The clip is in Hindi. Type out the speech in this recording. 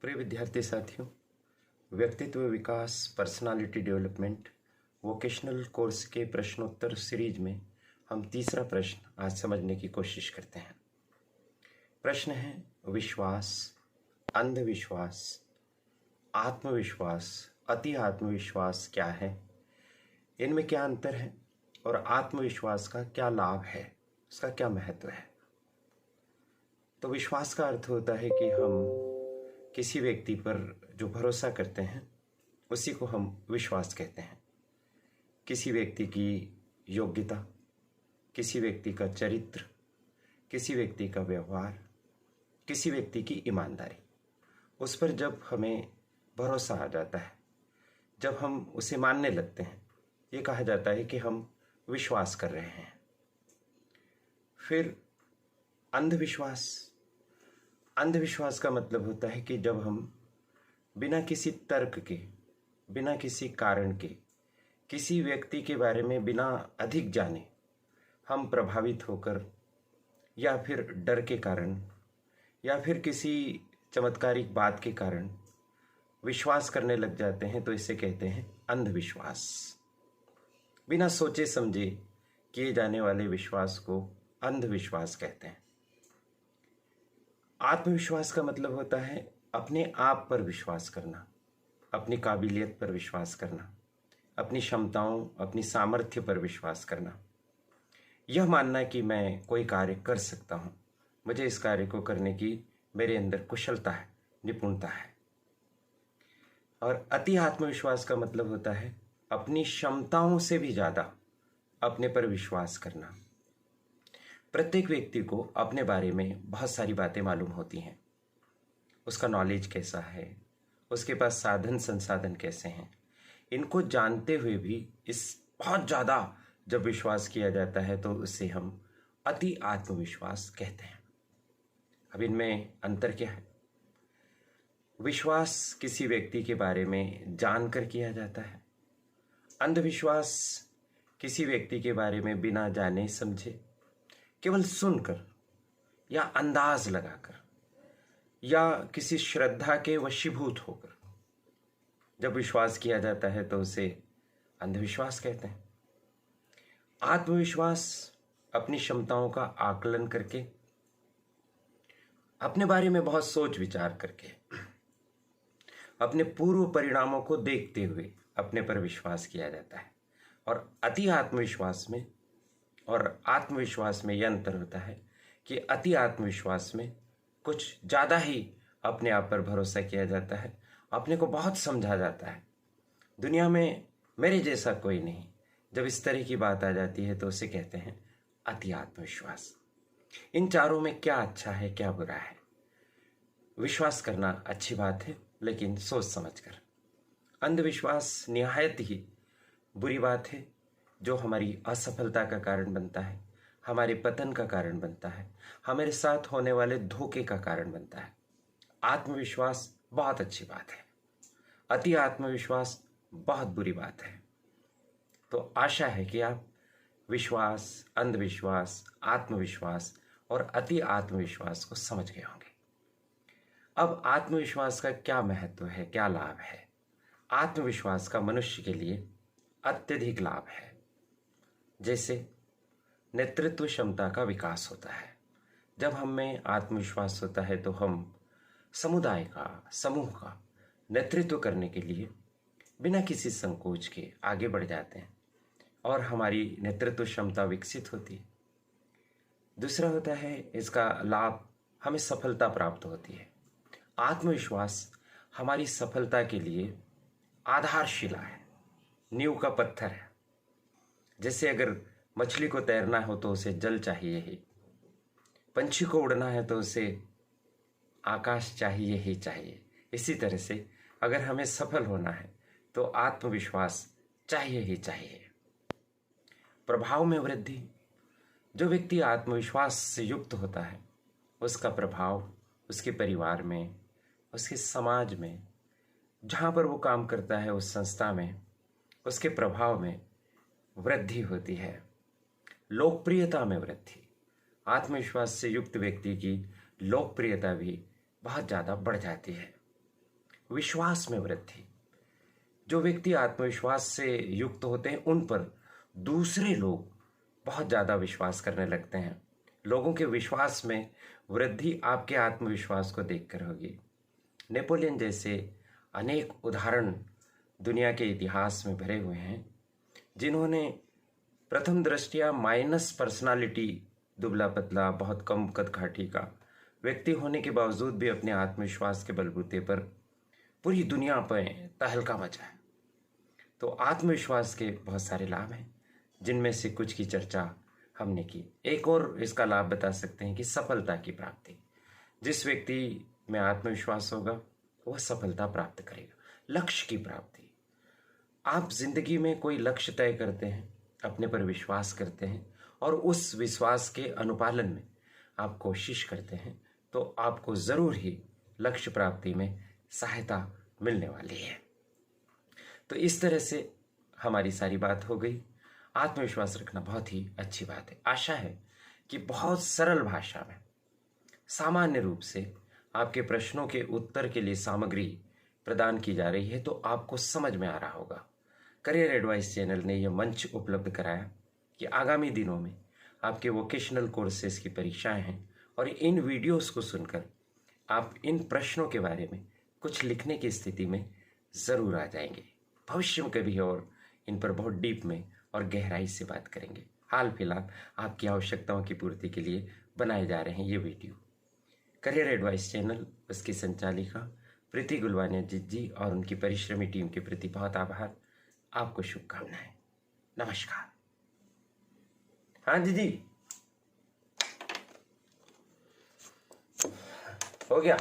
प्रिय विद्यार्थी साथियों, व्यक्तित्व विकास, पर्सनालिटी डेवलपमेंट, वोकेशनल कोर्स के प्रश्नोत्तर सीरीज में हम तीसरा प्रश्न आज समझने की कोशिश करते हैं। प्रश्न है विश्वास, अंधविश्वास, आत्मविश्वास, अति आत्मविश्वास क्या है, इनमें क्या अंतर है और आत्मविश्वास का क्या लाभ है, उसका क्या महत्व है। तो विश्वास का अर्थ होता है कि हम किसी व्यक्ति पर जो भरोसा करते हैं उसी को हम विश्वास कहते हैं। किसी व्यक्ति की योग्यता, किसी व्यक्ति का चरित्र, किसी व्यक्ति का व्यवहार, किसी व्यक्ति की ईमानदारी, उस पर जब हमें भरोसा आ जाता है, जब हम उसे मानने लगते हैं, ये कहा जाता है कि हम विश्वास कर रहे हैं। फिर अंधविश्वास, अंधविश्वास का मतलब होता है कि जब हम बिना किसी तर्क के, बिना किसी कारण के, किसी व्यक्ति के बारे में बिना अधिक जाने हम प्रभावित होकर या फिर डर के कारण या फिर किसी चमत्कारिक बात के कारण विश्वास करने लग जाते हैं, तो इसे कहते हैं अंधविश्वास। बिना सोचे समझे किए जाने वाले विश्वास को अंधविश्वास कहते हैं। आत्मविश्वास का मतलब होता है अपने आप पर विश्वास करना, अपनी काबिलियत पर विश्वास करना, अपनी क्षमताओं, अपनी सामर्थ्य पर विश्वास करना, यह मानना कि मैं कोई कार्य कर सकता हूँ, मुझे इस कार्य को करने की मेरे अंदर कुशलता है, निपुणता है। और अति आत्मविश्वास का मतलब होता है अपनी क्षमताओं से भी ज़्यादा अपने पर विश्वास करना। प्रत्येक व्यक्ति को अपने बारे में बहुत सारी बातें मालूम होती हैं, उसका नॉलेज कैसा है, उसके पास साधन संसाधन कैसे हैं, इनको जानते हुए भी इस बहुत ज़्यादा जब विश्वास किया जाता है तो उसे हम अति आत्मविश्वास कहते हैं। अब इनमें अंतर क्या है? विश्वास किसी व्यक्ति के बारे में जानकर किया जाता है, अंधविश्वास किसी व्यक्ति के बारे में बिना जाने समझे, केवल सुनकर या अंदाज लगाकर या किसी श्रद्धा के वशीभूत होकर जब विश्वास किया जाता है तो उसे अंधविश्वास कहते हैं। आत्मविश्वास अपनी क्षमताओं का आकलन करके, अपने बारे में बहुत सोच विचार करके, अपने पूर्व परिणामों को देखते हुए अपने पर विश्वास किया जाता है। और अति आत्मविश्वास में और आत्मविश्वास में यह अंतर होता है कि अति आत्मविश्वास में कुछ ज़्यादा ही अपने आप पर भरोसा किया जाता है, अपने को बहुत समझा जाता है, दुनिया में मेरे जैसा कोई नहीं। जब इस तरह की बात आ जाती है तो उसे कहते हैं अति आत्मविश्वास। इन चारों में क्या अच्छा है, क्या बुरा है? विश्वास करना अच्छी बात है, लेकिन सोच समझकर। अंधविश्वास निहायत ही बुरी बात है, जो हमारी असफलता का कारण बनता है, हमारे पतन का कारण बनता है, हमारे साथ होने वाले धोखे का कारण बनता है। आत्मविश्वास बहुत अच्छी बात है, अति आत्मविश्वास बहुत बुरी बात है। तो आशा है कि आप विश्वास, अंधविश्वास, आत्मविश्वास और अति आत्मविश्वास को समझ गए होंगे। अब आत्मविश्वास का क्या महत्व है, क्या लाभ है? आत्मविश्वास का मनुष्य के लिए अत्यधिक लाभ है। जैसे नेतृत्व क्षमता का विकास होता है। जब हम में आत्मविश्वास होता है तो हम समुदाय का, समूह का नेतृत्व करने के लिए बिना किसी संकोच के आगे बढ़ जाते हैं और हमारी नेतृत्व क्षमता विकसित होती है। दूसरा होता है इसका लाभ, हमें सफलता प्राप्त होती है। आत्मविश्वास हमारी सफलता के लिए आधारशिला है, नींव का पत्थर है। जैसे अगर मछली को तैरना हो तो उसे जल चाहिए ही, पंछी को उड़ना है तो उसे आकाश चाहिए ही चाहिए। इसी तरह से अगर हमें सफल होना है तो आत्मविश्वास चाहिए ही चाहिए। प्रभाव में वृद्धि, जो व्यक्ति आत्मविश्वास से युक्त होता है उसका प्रभाव उसके परिवार में, उसके समाज में, जहाँ पर वो काम करता है उस संस्था में, उसके प्रभाव में वृद्धि होती है। लोकप्रियता में वृद्धि, आत्मविश्वास से युक्त व्यक्ति की लोकप्रियता भी बहुत ज़्यादा बढ़ जाती है। विश्वास में वृद्धि। जो व्यक्ति आत्मविश्वास से युक्त होते हैं उन पर दूसरे लोग बहुत ज़्यादा विश्वास करने लगते हैं। लोगों के विश्वास में वृद्धि आपके आत्मविश्वास को देखकर होगी। नेपोलियन जैसे अनेक उदाहरण दुनिया के इतिहास में भरे हुए हैं, जिन्होंने प्रथम दृष्टया माइनस पर्सनालिटी, दुबला पतला, बहुत कम कदकाठी का व्यक्ति होने के बावजूद भी अपने आत्मविश्वास के बलबूते पर पूरी दुनिया पर तहलका मचा है। तो आत्मविश्वास के बहुत सारे लाभ हैं, जिनमें से कुछ की चर्चा हमने की। एक और इसका लाभ बता सकते हैं कि सफलता की प्राप्ति। जिस व्यक्ति में आत्मविश्वास होगा वह सफलता प्राप्त करेगा। लक्ष्य की प्राप्ति। आप जिंदगी में कोई लक्ष्य तय करते हैं, अपने पर विश्वास करते हैं और उस विश्वास के अनुपालन में आप कोशिश करते हैं, तो आपको ज़रूर ही लक्ष्य प्राप्ति में सहायता मिलने वाली है। तो इस तरह से हमारी सारी बात हो गई। आत्मविश्वास रखना बहुत ही अच्छी बात है। आशा है कि बहुत सरल भाषा में, सामान्य रूप से आपके प्रश्नों के उत्तर के लिए सामग्री प्रदान की जा रही है, तो आपको समझ में आ रहा होगा। करियर एडवाइस चैनल ने यह मंच उपलब्ध कराया कि आगामी दिनों में आपके वोकेशनल कोर्सेज की परीक्षाएं हैं और इन वीडियोस को सुनकर आप इन प्रश्नों के बारे में कुछ लिखने की स्थिति में ज़रूर आ जाएंगे। भविष्य में कभी और इन पर बहुत डीप में और गहराई से बात करेंगे। हाल फिलहाल आपकी आवश्यकताओं की पूर्ति के लिए बनाए जा रहे हैं ये वीडियो। करियर एडवाइस चैनल, उसकी संचालिका प्रीति गुलवानिया जी और उनकी परिश्रमी टीम के प्रति बहुत आभार। आपको शुभकामनाएं। नमस्कार। हाँ जी हो गया।